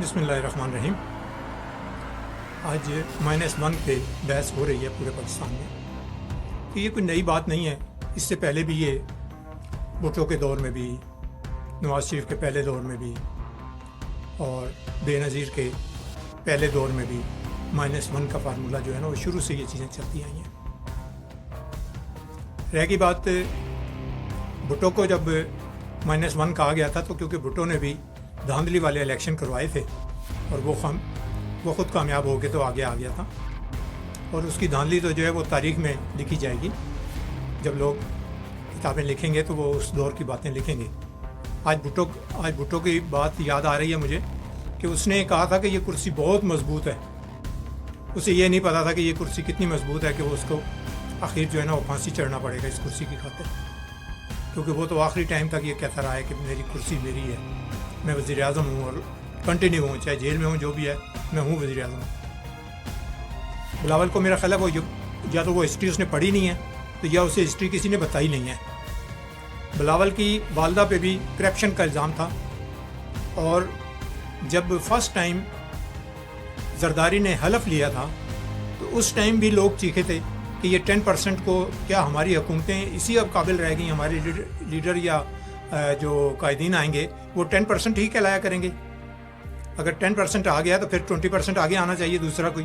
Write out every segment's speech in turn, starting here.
बिस्मिल्लाहिर्रहमानिर्रहीम। आज -1 पे बहस हो रही है पूरे पाकिस्तान में। तो ये कोई नई बात नहीं है। इससे पहले भी ये भुट्टो के दौर में भी, नवाज शरीफ के पहले दौर में भी और बेनज़ीर के पहले दौर में भी -1 का फार्मूला जो है ना, वो शुरू से ये चीज़ें चलती आई हैं। रह गई बात भुट्टो को जब -1 कहा गया था, तो क्योंकि भुट्टो ने भी धांधली वाले इलेक्शन करवाए थे और वो ख़ुद कामयाब हो के तो आगे आ गया था। और उसकी धांधली तो जो है वो तारीख़ में लिखी जाएगी। जब लोग किताबें लिखेंगे तो वो उस दौर की बातें लिखेंगे। आज भुट्टो की बात याद आ रही है मुझे कि उसने कहा था कि ये कुर्सी बहुत मजबूत है। उसे ये नहीं पता था कि ये कुर्सी कितनी मजबूत है कि वो उसको आखिर जो है ना वो फांसी चढ़ना पड़ेगा इस कुर्सी की खातिर, क्योंकि वो तो आखिरी टाइम तक ये कहता रहा है कि मेरी कुर्सी मेरी है, मैं वज़ीर आज़म हूँ और कंटिन्यू हूँ, चाहे जेल में हूँ, जो भी है मैं हूँ वज़ीर आज़म। बिलावल को मेरा ख्याल है वो या तो वो हिस्ट्री उसने पढ़ी नहीं है, तो या उसे हिस्ट्री किसी ने बताई नहीं है। बिलावल की वालदा पे भी करप्शन का इल्ज़ाम था और जब फर्स्ट टाइम जरदारी ने हलफ लिया था तो उस टाइम भी लोग चीखे थे कि ये 10% को क्या हमारी हुकूमतें इसी अब काबिल रह गई, हमारे लीडर या जो कायदीन आएंगे वो 10% ही कहलाया करेंगे। अगर 10% आ गया तो फिर 20% आगे आना चाहिए दूसरा कोई।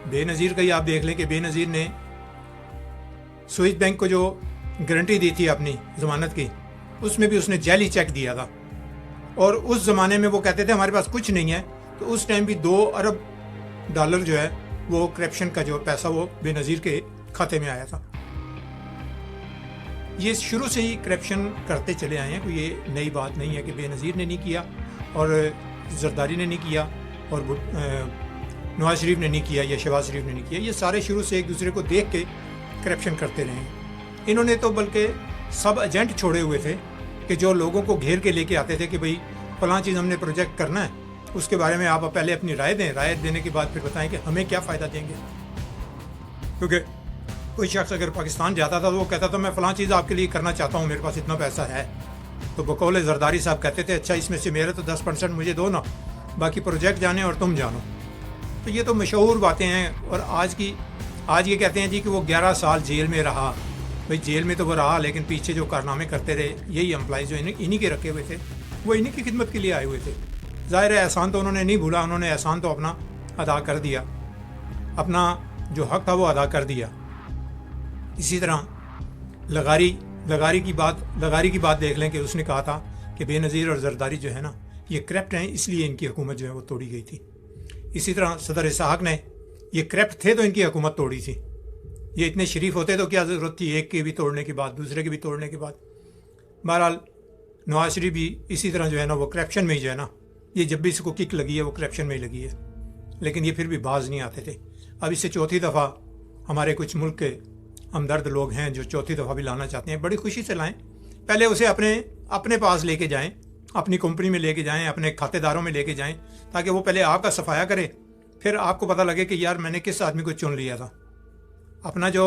बेनज़ीर का ही आप देख लें कि बेनज़ीर ने स्विस बैंक को जो गारंटी दी थी अपनी ज़मानत की, उसमें भी उसने जाली चेक दिया था और उस ज़माने में वो कहते थे हमारे पास कुछ नहीं है, तो उस टाइम भी $2 अरब जो है वो करप्शन का जो पैसा वो बेनज़ीर के खाते में आया था। ये शुरू से ही करप्शन करते चले आए हैं, कोई ये नई बात नहीं है कि बेनज़ीर ने नहीं किया और जरदारी ने नहीं किया और नवाज शरीफ ने नहीं किया या शहबाज शरीफ ने नहीं किया। ये सारे शुरू से एक दूसरे को देख के करप्शन करते रहे हैं। इन्होंने तो बल्कि सब एजेंट छोड़े हुए थे कि जो लोगों को घेर के लेके आते थे कि भाई फलां चीज़ हमने प्रोजेक्ट करना है, उसके बारे में आप पहले अपनी राय दें, राय देने के बाद फिर बताएं कि हमें क्या फ़ायदा देंगे। क्योंकि कोई शख्स अगर पाकिस्तान जाता था तो वो कहता था मैं फ़लां चीज़ आपके लिए करना चाहता हूँ, मेरे पास इतना पैसा है, तो बकौल जरदारी साहब कहते थे अच्छा इसमें से मेरे तो 10% मुझे दो ना, बाकी प्रोजेक्ट जाने और तुम जानो। तो ये तो मशहूर बातें हैं। और आज ये कहते हैं जी कि वो 11 साल जेल में रहा। भाई जेल में तो वो रहा, लेकिन पीछे जो कारनामे करते रहे यही एम्प्लॉइज़ जो इन्हीं के रखे हुए थे, वो इन्हीं की खिदमत के लिए आए हुए थे। ज़ाहिर है एहसान तो उन्होंने नहीं भूला, उन्होंने एहसान तो अपना अदा कर दिया, अपना जो हक़ था वो अदा कर दिया। इसी तरह लगारी की बात देख लें कि उसने कहा था कि बेनज़ीर और जरदारी जो है ना ये करप्ट हैं, इसलिए इनकी हुकूमत जो है वो तोड़ी गई थी। इसी तरह सदर इसहाक ने ये करप्ट थे तो इनकी हुकूमत तोड़ी थी। ये इतने शरीफ होते तो क्या ज़रूरत थी एक के भी तोड़ने के बाद, दूसरे के भी तोड़ने के बाद। बहरहाल नवाज शरीफ भी इसी तरह जो है ना वो करप्शन में ही जो है ना, ये जब भी इसको किक लगी है वो करप्शन में ही लगी है, लेकिन ये फिर भी बाज नहीं आते थे। अब इससे चौथी दफ़ा हमारे कुछ मुल्क के हमदर्द लोग हैं जो चौथी दफ़ा भी लाना चाहते हैं। बड़ी खुशी से लाएं, पहले उसे अपने पास लेके जाएं, अपनी कंपनी में लेके जाएं, अपने खातेदारों में लेके जाएं, ताकि वो पहले आपका सफाया करे, फिर आपको पता लगे कि यार मैंने किस आदमी को चुन लिया था। अपना जो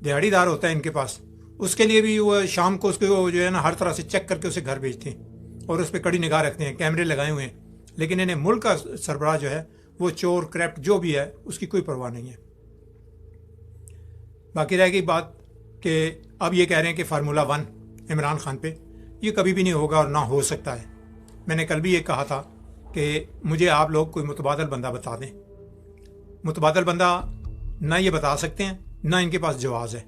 दिहाड़ीदार होता है इनके पास, उसके लिए भी वो शाम को उसको जो है ना हर तरह से चेक करके उसे घर भेजते हैं और उस पर कड़ी निगाह रखते हैं, कैमरे लगाए हुए हैं। लेकिन इन्हें मुल्क का सरबराह जो है वो चोर करप्ट जो भी है उसकी कोई परवाह नहीं है। बाकी रह गई बात कि अब ये कह रहे हैं कि फार्मूला 1 इमरान खान पे, ये कभी भी नहीं होगा और ना हो सकता है। मैंने कल भी ये कहा था कि मुझे आप लोग कोई मुतबादल बंदा बता दें। मुतबादल बंदा ना ये बता सकते हैं, ना इनके पास जवाज़ है।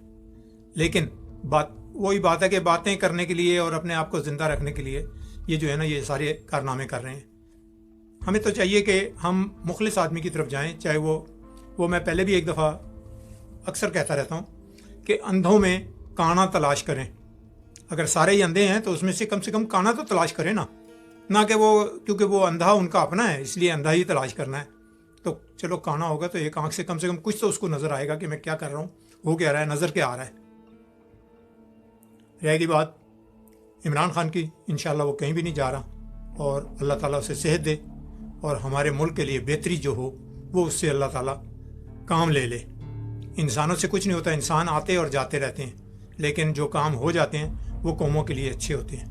लेकिन वही बात है कि बातें करने के लिए और अपने आप को ज़िंदा रखने के लिए ये जो है ना ये सारे कारनामे कर रहे हैं। हमें तो चाहिए कि हम मुखलिस आदमी की तरफ जाएं, चाहे वो मैं पहले भी एक दफ़ा अक्सर कहता रहता हूँ कि अंधों में काना तलाश करें। अगर सारे ही अंधे हैं तो उसमें से कम काना तो तलाश करें ना कि वो क्योंकि वो अंधा उनका अपना है इसलिए अंधा ही तलाश करना है। तो चलो काना होगा तो एक आंख से कम कुछ तो उसको नज़र आएगा कि मैं क्या कर रहा हूँ, हो क्या रहा है, नज़र क्या आ रहा है। रहेगी बात इमरान खान की, इंशाल्लाह वो कहीं भी नहीं जा रहा और अल्लाह ताला उसे सेहत दे और हमारे मुल्क के लिए बेहतरी जो हो वो उससे अल्लाह ताला काम ले ले। इंसानों से कुछ नहीं होता, इंसान आते और जाते रहते हैं, लेकिन जो काम हो जाते हैं वो कौमों के लिए अच्छे होते हैं।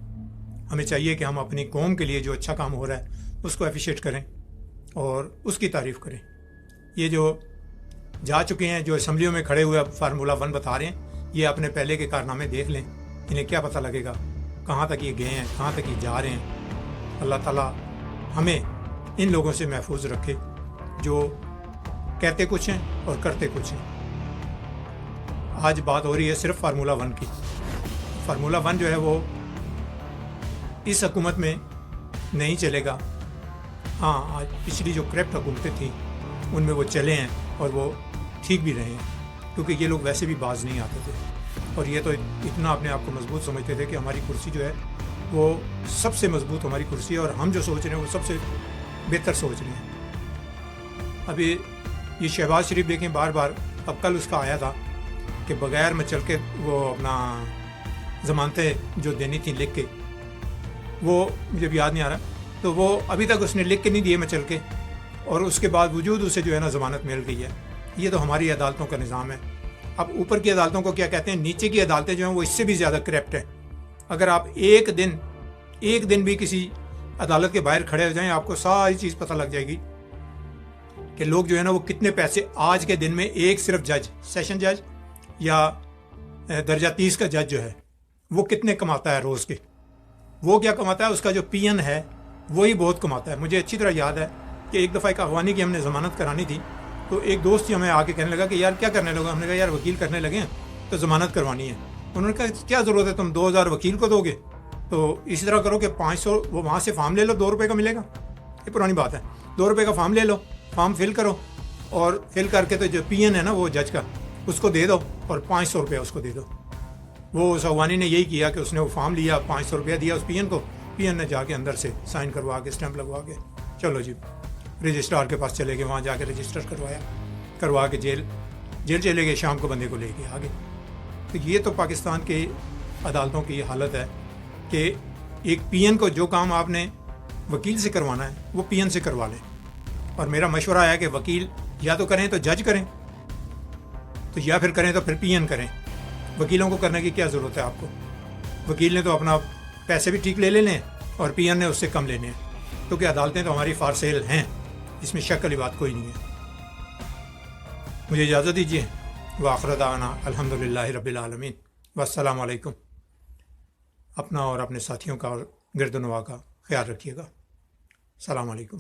हमें चाहिए कि हम अपनी कौम के लिए जो अच्छा काम हो रहा है اس کو اپریشیٹ کریں اور اس کی تعریف کریں. یہ جو جا چکے ہیں، جو اسمبلیوں میں کھڑے ہوئے فارمولہ 1 بتا رہے ہیں، یہ اپنے پہلے کے کارنامے دیکھ لیں، انہیں کیا پتہ لگے گا کہاں تک یہ گئے ہیں، کہاں تک یہ جا رہے ہیں. اللہ تعالیٰ ہمیں ان لوگوں سے محفوظ رکھے جو کہتے کچھ ہیں اور کرتے کچھ ہیں. آج بات ہو رہی ہے صرف فارمولہ 1 کی. فارمولہ 1 جو ہے وہ اس حکومت میں نہیں چلے گا. ہاں، آج پچھلی جو کرپٹ حکومتیں تھیں ان میں وہ چلے ہیں اور وہ ٹھیک بھی رہے ہیں، کیونکہ یہ لوگ ویسے بھی باز نہیں آتے تھے اور یہ تو اتنا اپنے آپ کو مضبوط سمجھتے تھے کہ ہماری کرسی جو ہے وہ سب سے مضبوط ہماری کرسی ہے اور ہم جو سوچ رہے ہیں وہ سب سے بہتر سوچ رہے ہیں. ابھی یہ شہباز شریف دیکھیں بار بار، اب کل اس کا آیا تھا کہ بغیر میں چل کے وہ اپنا ضمانتیں جو دینی تھیں لکھ کے، وہ مجھے بھی یاد نہیں آ رہا، تو وہ ابھی تک اس نے لکھ کے نہیں دیے میں چل کے، اور اس کے باوجود اسے جو ہے نا ضمانت مل گئی ہے. یہ تو ہماری عدالتوں کا نظام ہے. اب اوپر کی عدالتوں کو کیا کہتے ہیں، نیچے کی عدالتیں جو ہیں وہ اس سے بھی زیادہ کرپٹ ہیں. اگر آپ ایک دن بھی کسی عدالت کے باہر کھڑے ہو جائیں، آپ کو ساری چیز پتہ لگ جائے گی کہ لوگ جو ہے نا وہ کتنے پیسے آج کے دن میں ایک صرف جج، سیشن جج یا درجہ 30 کا جج جو ہے وہ کتنے کماتا ہے روز کے. وہ کیا کماتا ہے، اس کا جو پی این ہے وہی بہت کماتا ہے. مجھے اچھی طرح یاد ہے کہ ایک دفعہ ایک اخوانی کی ہم نے ضمانت کرانی تھی، تو ایک دوست ہی ہمیں آ کے کہنے لگا کہ یار کیا کرنے لگا. ہم نے کہا یار وکیل کرنے لگے ہیں تو ضمانت کروانی ہے. انہوں نے کہا کیا ضرورت ہے، تم 2000 وکیل کو دو گے، تو اسی طرح کرو کہ 500 وہ وہاں سے فارم لے لو، 2 روپے کا ملے گا. یہ پرانی بات ہے. 2 روپے کا فارم لے لو، فارم فل کرو اور فل کر کے تو جو پی این ہے نا وہ جج کا، اس کو دے دو اور 500 روپیہ اس کو دے دو. وہ اس اخوانی نے یہی کیا کہ اس نے وہ فارم لیا، 500 روپیہ دیا اس پی این کو، پی این نے جا کے اندر سے سائن کروا کے اسٹیمپ لگوا کے چلو جی رجسٹرار کے پاس چلے گئے، وہاں جا کے رجسٹر کروا کے جیل چلے گئے، شام کو بندے کو لے کے آگے. تو یہ تو پاکستان کے عدالتوں کی یہ حالت ہے کہ ایک پی این کو جو کام آپ نے وکیل سے کروانا ہے وہ پی این سے کروا لیں. اور میرا مشورہ ہے کہ وکیل یا تو کریں تو جج کریں، تو یا پھر کریں تو پھر پی این کریں. وکیلوں کو کرنے کی کیا ضرورت ہے آپ کو؟ وکیل نے تو اپنا پیسے بھی ٹھیک لے لینے ہیں اور پی این نے اس سے کم لینے ہیں، کیونکہ عدالتیں تو ہماری فار سیل ہیں، اس میں شک والی بات کوئی نہیں ہے. مجھے اجازت دیجیے. وآخر دعوانا الحمدللہ رب العالمین، والسلام علیکم. اپنا اور اپنے ساتھیوں کا اور گرد و نواح کا خیال رکھیے گا. السلام علیکم.